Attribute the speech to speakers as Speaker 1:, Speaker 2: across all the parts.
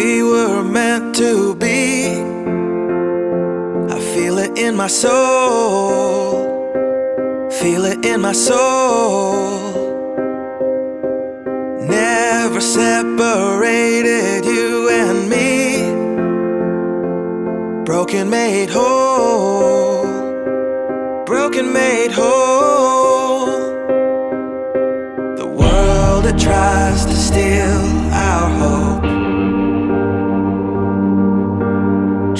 Speaker 1: we were meant to be. I feel it in my soul, feel it in my soul. Never separated, you and me. Broken made whole, broken made whole. The world that tries to steal our hope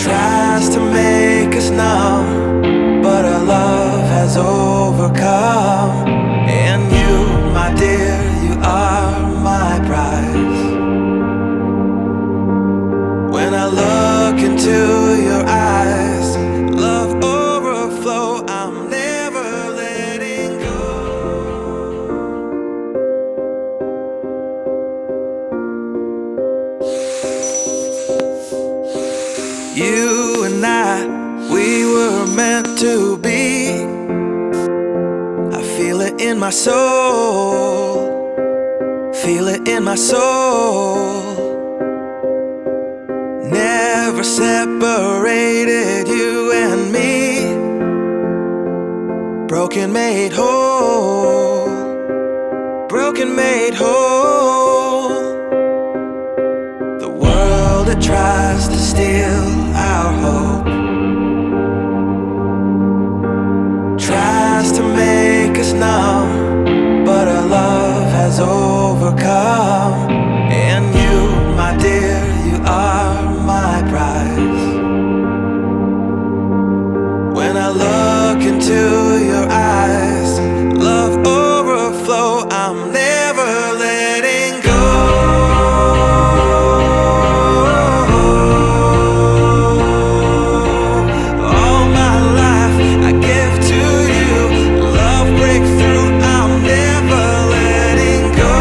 Speaker 1: tries to make us numb, but our love has overcome. And you, my dear, you are my prize. When I look into your eyes, love overflow, I'm never letting go. You and I, we were meant to be. I feel it in my soul, feel it in my soul. Never separated, you and me. Broken made whole, broken made whole. The world that tries to steal our hope tries to make us numb, but our love has overcome. And you, my dear, you are my prize. When I look into your eyes, love overflow, I'm never letting go. All my life I give to you, love breakthrough, I'm never letting go.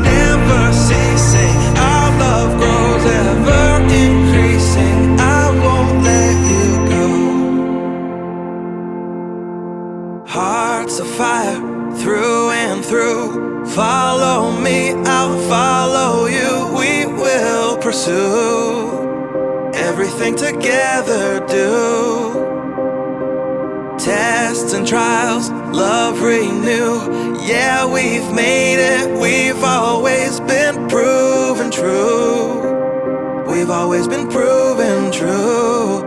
Speaker 1: Never ceasing, our love grows ever increasing, I won't let you go. Hearts of fire through and through, follow me, I'll follow you. We will pursue everything together, do tests and trials, love renew. Yeah, we've made it, we've always been proven true. We've always been proven true.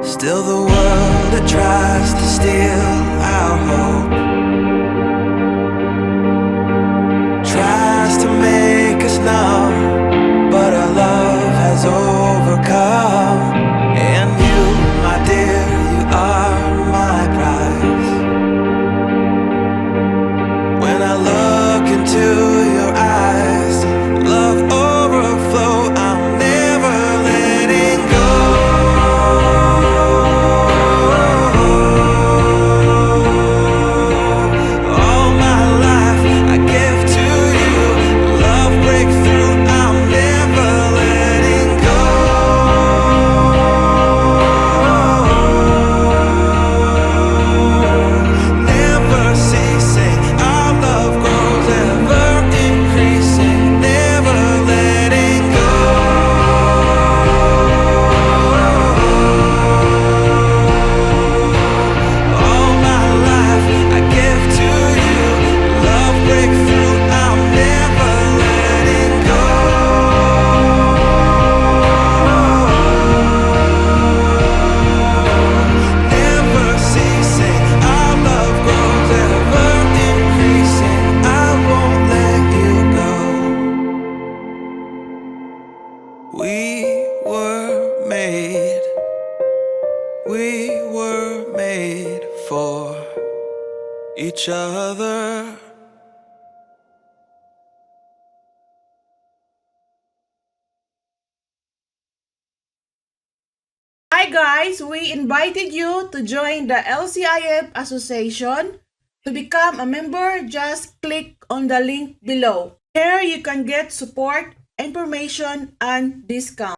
Speaker 1: Still the world that tries to steal our hope tries to make us numb, but our love has overcome. And you, my dear, you are my prize. When I look into your eyes, love overflow, I'm never letting go. All my life I give to you, love breakthrough, I'm never letting go. Never ceasing, our love grows ever increasing, never letting go. All my life I give to you, love breakthrough, I'm never letting go. Never ceasing, our love grows ever increasing, I won't let you go. We were made for each other.
Speaker 2: Hi guys, we invited you to join the LCIF Association. To become a member, just click on the link below. Here you can get support, information, and discount.